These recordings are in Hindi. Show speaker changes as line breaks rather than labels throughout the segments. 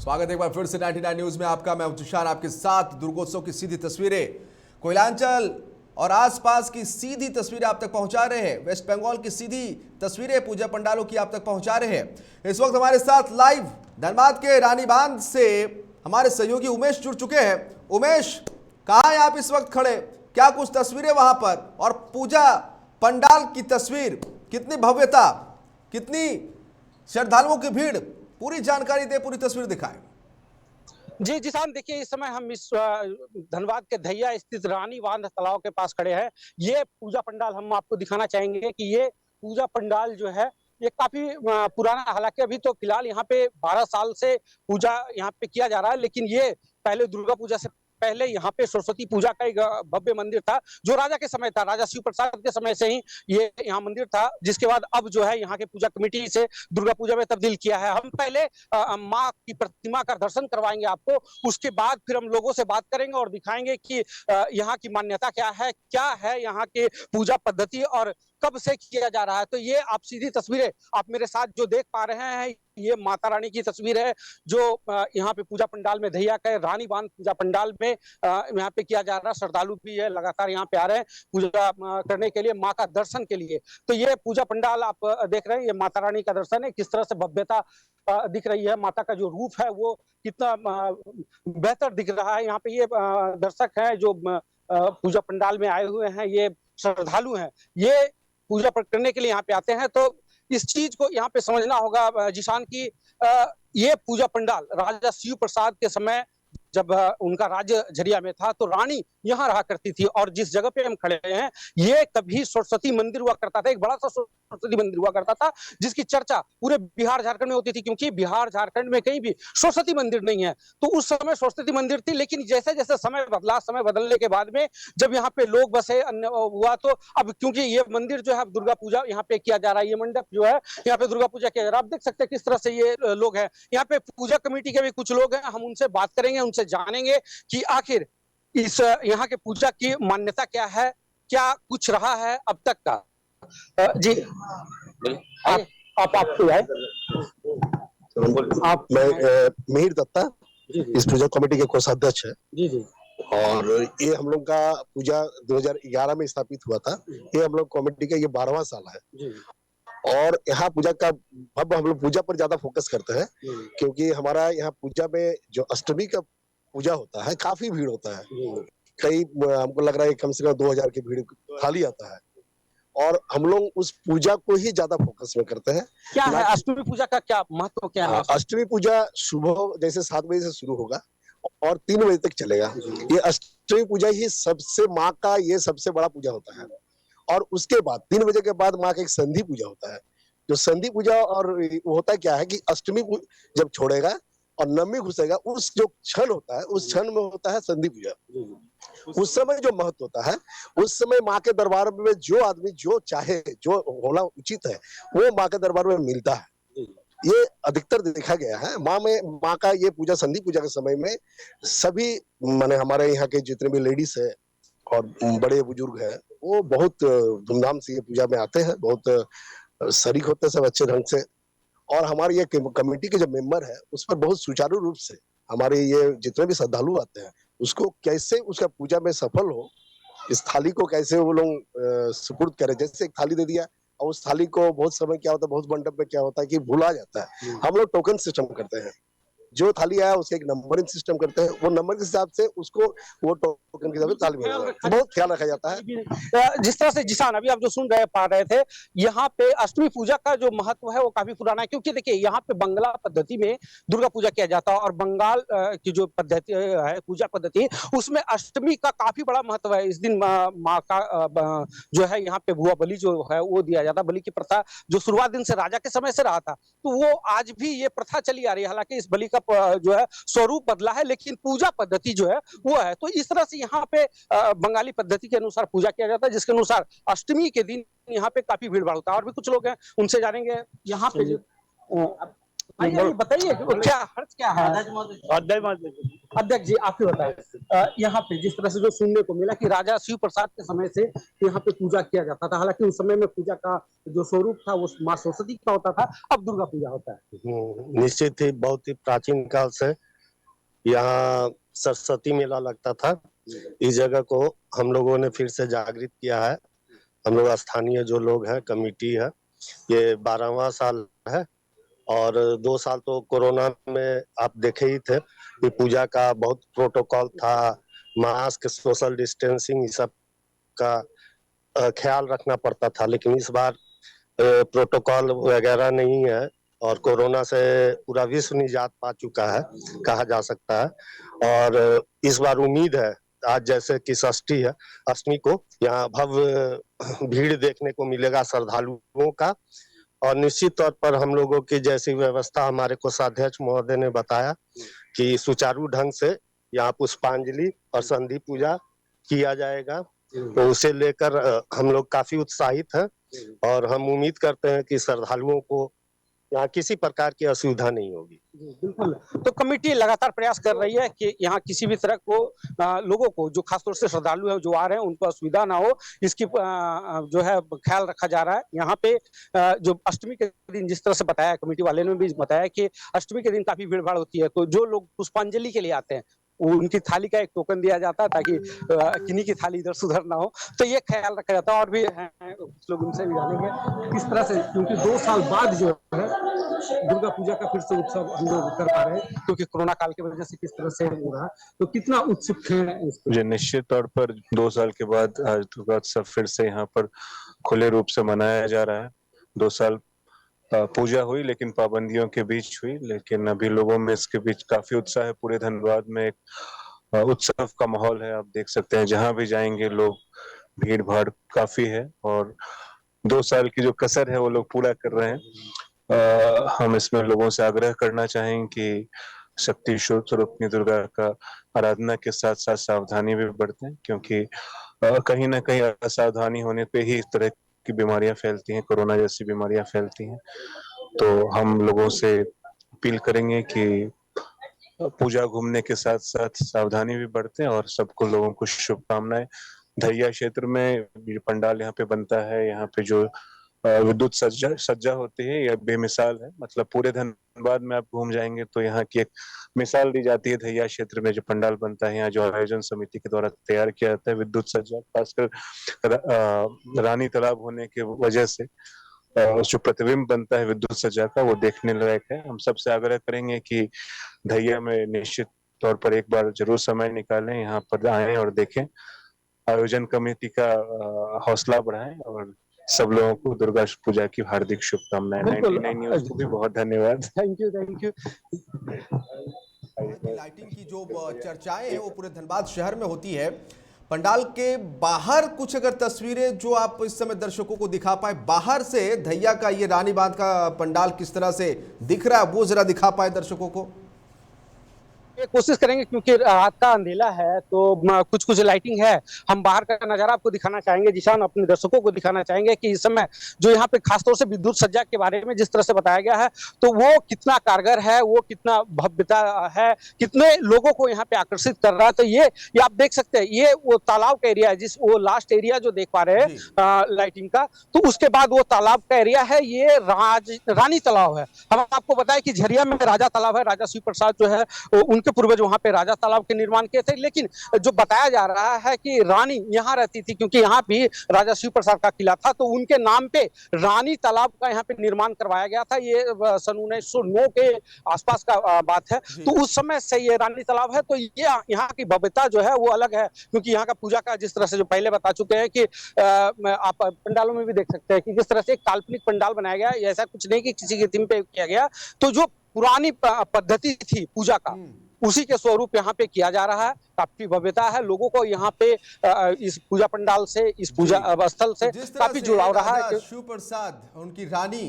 स्वागत है एक बार फिर से 99 न्यूज में आपका। मैं तुषार आपके साथ। दुर्गोत्सव की सीधी तस्वीरें, कोयलांचल और आसपास की सीधी तस्वीरें आप तक पहुंचा रहे हैं। वेस्ट बंगाल की सीधी तस्वीरें पूजा पंडालों की आप तक पहुंचा रहे हैं। इस वक्त हमारे साथ लाइव धनबाद के रानी बांध से हमारे सहयोगी उमेश जुड़ चुके हैं। उमेश, कहाँ हैं आप इस वक्त खड़े? क्या कुछ तस्वीरें वहां पर, और पूजा पंडाल की तस्वीर, कितनी भव्यता, कितनी श्रद्धालुओं की भीड़, पूरी जानकारी दे, पूरी तस्वीर दिखाएं।
जी जिसान, देखिए इस समय हम इस धनबाद के धैया स्थित रानी बांध तालाब के पास खड़े हैं। ये पूजा पंडाल हम आपको दिखाना चाहेंगे कि ये पूजा पंडाल जो है ये काफी पुराना, हालांकि अभी तो फिलहाल यहाँ पे 12 साल से पूजा यहाँ पे किया जा रहा है, लेकिन ये पहले दुर्गा पूजा से पहले यहाँ पे सरस्वती पूजा का एक भव्य मंदिर था, जो राजा के समय था, राजा शिव प्रसाद के समय से ही ये यहाँ मंदिर था, जिसके बाद अब जो है यहाँ के पूजा कमेटी से दुर्गा पूजा में तब्दील किया है। हम पहले माँ की प्रतिमा का दर्शन करवाएंगे आपको, उसके बाद फिर हम लोगों से बात करेंगे और दिखाएंगे कि यहाँ की मान्यता क्या है यहाँ के पूजा पद्धति और कब से किया जा रहा है। तो ये आप सीधी तस्वीरें आप मेरे साथ जो देख पा रहे हैं, ये माता रानी की तस्वीर है, जो यहाँ पे पूजा पंडाल में धैया के रानी बांध पूजा पंडाल में यहाँ पे किया जा रहा है। श्रद्धालु भी है, लगातार यहाँ पे आ रहे हैं पूजा करने के लिए, माँ का दर्शन के लिए। तो ये पूजा पंडाल आप देख रहे हैं, ये माता रानी का दर्शन है। किस तरह से भव्यता दिख रही है, माता का जो रूप है वो कितना बेहतर दिख रहा है। यहाँ पे ये दर्शक है जो पूजा पंडाल में आए हुए हैं, ये श्रद्धालु हैं, ये पूजा करने के लिए यहाँ पे आते हैं। तो इस चीज को यहाँ पे समझना होगा जिशान की ये पूजा पंडाल राजा शिव प्रसाद के समय जब उनका राज्य झरिया में था तो रानी यहाँ रहा करती थी, और जिस जगह पे हम खड़े हैं ये कभी सरस्वती मंदिर हुआ करता था, एक बड़ा सा सरस्वती मंदिर हुआ करता था, जिसकी चर्चा पूरे बिहार झारखंड में होती थी, क्योंकि बिहार झारखंड में कहीं भी सरस्वती मंदिर नहीं है। तो उस समय सरस्वती मंदिर थी, लेकिन जैसे जैसे समय बदला, समय बदलने के बाद में जब यहाँ पे लोग बसे हुआ, तो अब क्योंकि ये मंदिर जो है दुर्गा पूजा यहाँ पे किया जा रहा है, ये मंडप जो है यहाँ पे दुर्गा पूजा किया जा रहा है। आप देख सकते हैं किस तरह से ये लोग हैं। यहाँ पे पूजा कमेटी के भी कुछ लोग हैं, हम उनसे बात करेंगे, उनसे जानेंगे कि आखिर इस यहाँ के पूजा की मान्यता क्या है, क्या कुछ रहा है अब तक का। जी
आप मैं मिहिर दत्ता इस पूजा कमेटी के कोषाध्यक्ष है।
जी जी।
और ये हम लोग का पूजा 2011 में स्थापित हुआ था। ये हम लोग कमेटी का ये 12वां साल है
जी।
और यहाँ पूजा का अब हम लोग पूजा पर ज्यादा फोकस करते हैं, क्योंकि हमारा यहाँ पूजा में जो अष्टमी का पूजा होता है काफी भीड़ होता है। कई हमको लग रहा है कम से कम 2000 की भीड़ खाली आता है, और हम लोग उस पूजा को ही ज्यादा फोकस में करते हैं।
क्या है अष्टमी पूजा का, क्या महत्व क्या है?
अष्टमी पूजा सुबह जैसे 7 बजे से शुरू होगा और 3 बजे तक चलेगा। ये अष्टमी पूजा ही सबसे माँ का ये सबसे बड़ा पूजा होता है। और उसके बाद 3 बजे के बाद माँ का एक संधि पूजा होता है। जो संधि पूजा और होता क्या है कि अष्टमी जब छोड़ेगा और नवमी घुसेगा, उस जो क्षण होता है उस क्षण में होता है संधि पूजा। उस समय जो महत्व होता है, उस समय माँ के दरबार में जो आदमी जो चाहे, जो होना उचित है, वो माँ के दरबार में मिलता है। ये अधिकतर देखा गया है। माँ का ये पूजा संधि पूजा के समय में सभी माने हमारे यहाँ के जितने भी लेडीज है और बड़े बुजुर्ग है, वो बहुत धूमधाम से ये पूजा में आते हैं, बहुत शरीक होते हैं सब अच्छे ढंग से। और हमारे ये कमेटी के जो मेंबर है उस पर बहुत सुचारू रूप से हमारे ये जितने भी श्रद्धालु आते हैं उसको कैसे उसका पूजा में सफल हो, इस थाली को कैसे वो लोग सुपुर्द करें। जैसे एक थाली दे दिया और उस थाली को बहुत समय क्या होता है, बहुत मंडप में क्या होता है कि भुला जाता है। हम लोग टोकन सिस्टम करते हैं, जो थाली आया उसके एक नंबरिंग सिस्टम करते हैं, वो नंबर के हिसाब से उसको वो टोकन के हिसाब से थाली में बहुत ख्याल रखा जाता है।
जिस तरह से जिसान अभी आप जो सुन पा रहे थे, यहाँ पे अष्टमी पूजा का जो महत्व है वो काफी पुराना है, क्योंकि देखिए यहाँ पे बंगला पद्धति में दुर्गा पूजा किया जाता है, और बंगाल की जो पद्धति है पूजा पद्धति, उसमें अष्टमी का काफी बड़ा महत्व है। इस दिन माँ का जो है यहाँ पे भुआ बलि जो है वो दिया जाता है। बलि की प्रथा जो शुरुआत दिन से राजा के समय से रहा था, तो वो आज भी ये प्रथा चली आ रही है। हालांकि इस बलि का जो है स्वरूप बदला है, लेकिन पूजा पद्धति जो है वो है। तो इस तरह से यहाँ पे बंगाली पद्धति के अनुसार पूजा किया जाता है, जिसके अनुसार अष्टमी के दिन यहाँ पे काफी भीड़ भाड़ होता है। और भी कुछ लोग हैं, उनसे जानेंगे यहाँ पे आइए बताइए कि क्या खर्च क्या है। अध्यक्ष जी आप ही बताएं, यहाँ पे जिस तरह से जो सुनने को मिला कि राजा शिव प्रसाद के समय से यहाँ पे पूजा किया जाता था, हालांकि उस समय में पूजा का जो स्वरूप था वो माँ सरस्वती का होता था, अब दुर्गा पूजा होता है।
निश्चित ही बहुत ही प्राचीन काल से यहाँ सरस्वती मेला लगता था। इस जगह को हम लोगों ने फिर से जागृत किया है। हम लोग स्थानीय जो लोग हैं, कमेटी है, ये 12वां साल है और 2 साल तो कोरोना में आप देखे ही थे कि पूजा का बहुत प्रोटोकॉल था, मास्क, सोशल डिस्टेंसिंग, ये सब का ख्याल रखना पड़ता था। लेकिन इस बार प्रोटोकॉल वगैरह नहीं है और कोरोना से पूरा विश्व निजात पा चुका है, कहा जा सकता है। और इस बार उम्मीद है, आज जैसे कि षष्ठी है, अष्टमी को यहाँ भव्य भीड़ देखने को मिलेगा श्रद्धालुओं का। और निश्चित तौर पर हम लोगों की जैसी व्यवस्था हमारे कोषाध्यक्ष महोदय ने बताया कि सुचारू ढंग से यहाँ पुष्पांजलि और संधि पूजा किया जाएगा, तो उसे लेकर हम लोग काफी उत्साहित हैं और हम उम्मीद करते हैं कि श्रद्धालुओं को यहाँ किसी प्रकार की असुविधा नहीं होगी।
बिल्कुल, तो कमेटी लगातार प्रयास कर रही है कि यहाँ किसी भी तरह को लोगों को, जो खासतौर से श्रद्धालु है जो आ रहे हैं, उनको असुविधा ना हो, इसकी जो है ख्याल रखा जा रहा है। यहाँ पे जो अष्टमी के दिन जिस तरह से बताया, कमेटी वाले ने भी बताया कि अष्टमी के दिन काफी भीड़ भाड़ होती है, तो जो लोग पुष्पांजलि के लिए आते हैं उनकी थाली का एक टोकन दिया जाता है ताकि किन्हीं की थाली इधर सुधर ना हो, तो ये ख्याल रखा जाता है। और भी कुछ लोग उनसे भी जानेंगे किस तरह से, क्योंकि 2 साल बाद जो है दुर्गा पूजा का फिर से उत्सव हम लोग कर पा रहे हैं, क्योंकि कोरोना काल की वजह से किस तरह से हो रहा है, तो कितना उत्सुक है इस
जी, निश्चित तौर पर 2 साल के बाद आज दुर्गा उत्सव फिर से यहाँ पर खुले रूप से मनाया जा रहा है। 2 साल पूजा हुई लेकिन पाबंदियों के बीच हुई, लेकिन अभी लोगों में इसके बीच काफी उत्साह है। पूरे धनबाद में एक उत्सव का माहौल है, आप देख सकते हैं जहां भी जाएंगे लोग, भीड़ भाड़ काफी है और 2 साल की जो कसर है वो लोग पूरा कर रहे हैं। हम इसमें लोगों से आग्रह करना चाहेंगे कि शक्ति स्वरूपनी दुर्गा का आराधना के साथ साथ सावधानी भी बरतें, क्योंकि कहीं ना कहीं असावधानी होने पे ही इस तरह की बीमारियां फैलती हैं, कोरोना जैसी बीमारियां फैलती हैं। तो हम लोगों से अपील करेंगे कि पूजा घूमने के साथ साथ सावधानी भी बरतें और सबको, लोगों को शुभकामनाएं। धैया क्षेत्र में जो पंडाल यहाँ पे बनता है, यहाँ पे जो विद्युत सज्जा होती है, यह बेमिसाल है। मतलब पूरे धनबाद में आप घूम जाएंगे तो यहाँ की एक मिसाल दी जाती है। धैया क्षेत्र में जो पंडाल बनता है, यहाँ जो आयोजन समिति के द्वारा तैयार किया जाता है विद्युत सज्जा, खासकर रानी तालाब होने की वजह से जो प्रतिबिंब बनता है विद्युत सज्जा का, वो देखने लायक है। हम सबसे आग्रह करेंगे कि धैया में निश्चित तौर पर एक बार जरूर समय निकालें, यहाँ पर आए और देखें। आयोजन कमेटी का हौसला बढ़ाएं और सब लोगों को दुर्गा पूजा की हार्दिक शुभकामनाएं। 99 न्यूज़ को भी बहुत धन्यवाद।
Thank you.
लाइटिंग की जो चर्चाएं हैं वो पूरे धनबाद शहर में होती है। पंडाल के बाहर कुछ अगर तस्वीरें जो आप इस समय दर्शकों को दिखा पाए, बाहर से धैया का ये रानी बांध का पंडाल किस तरह से दिख रहा है वो जरा दिखा पाए दर्शकों को।
ये कोशिश करेंगे, क्योंकि रात का अंधेला है तो कुछ कुछ लाइटिंग है। हम बाहर का नजारा आपको दिखाना चाहेंगे, जिसान अपने दर्शकों को दिखाना चाहेंगे कि इस समय जो यहाँ पे खासतौर से विद्युत सज्जा के बारे में जिस तरह से बताया गया है, तो वो कितना कारगर है, वो कितना भव्यता है, कितने लोगों को यहाँ पे आकर्षित कर रहा है। तो ये आप देख सकते हैं, ये वो तालाब का एरिया है, जिस वो लास्ट एरिया जो देख पा रहे हैं लाइटिंग का, तो उसके बाद वो तालाब का एरिया है, ये रानी तालाब है। हम आपको बताया कि झरिया में राजा तालाब है, राजा शिव प्रसाद जो है उनके पूर्वज वहां पे राजा तालाब के निर्माण किए थे। लेकिन जो बताया जा रहा है कि रानी यहाँ रहती थी, क्योंकि यहाँ भी राजा शिव प्रसाद का किला था, तो उनके नाम पे रानी तालाब का यहाँ पे निर्माण करवाया गया था। ये सन 1909 के आसपास का बात है। तो उस समय से ये रानी तालाब है। तो ये यहाँ की भव्यता जो है वो अलग है, क्योंकि यहाँ का पूजा का जिस तरह से जो पहले बता चुके हैं कि आप पंडालों में भी देख सकते हैं कि जिस तरह से एक काल्पनिक पंडाल बनाया गया, ऐसा कुछ नहीं कि किसी के थीम पे किया गया। तो जो पुरानी पद्धति थी पूजा का, उसी के स्वरूप यहाँ पे किया जा रहा है। काफी भव्यता है, लोगों को यहाँ पे इस पूजा पंडाल से, इस पूजा स्थल से काफी जुड़ाव रहा है।
शिव प्रसाद उनकी रानी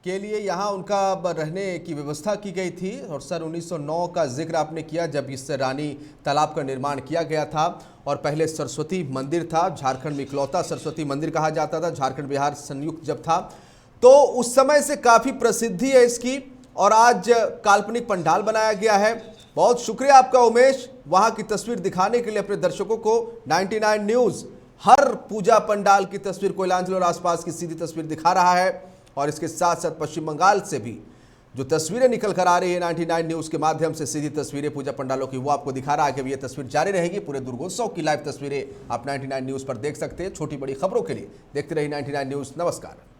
के लिए यहाँ उनका रहने की व्यवस्था की गई थी और सन 1909 का जिक्र आपने किया जब इस रानी तालाब का निर्माण किया गया था। और पहले सरस्वती मंदिर था, झारखंड में इकलौता सरस्वती मंदिर कहा जाता था, झारखंड बिहार संयुक्त जब था, तो उस समय से काफी प्रसिद्धि है इसकी। और आज काल्पनिक पंडाल बनाया गया है। बहुत शुक्रिया आपका उमेश, वहां की तस्वीर दिखाने के लिए अपने दर्शकों को। 99 न्यूज हर पूजा पंडाल की तस्वीर, कोयलांचल और आसपास की सीधी तस्वीर दिखा रहा है और इसके साथ साथ पश्चिम बंगाल से भी जो तस्वीरें निकल कर आ रही है 99 न्यूज के माध्यम से, सीधी तस्वीरें पूजा पंडालों की, वो आपको दिखा रहा है कि अभी ये तस्वीर जारी रहेगी। पूरे दुर्गोत्सव की लाइव तस्वीरें आप 99 न्यूज पर देख सकते हैं। छोटी बड़ी खबरों के लिए देखते रहिए 99 न्यूज। नमस्कार।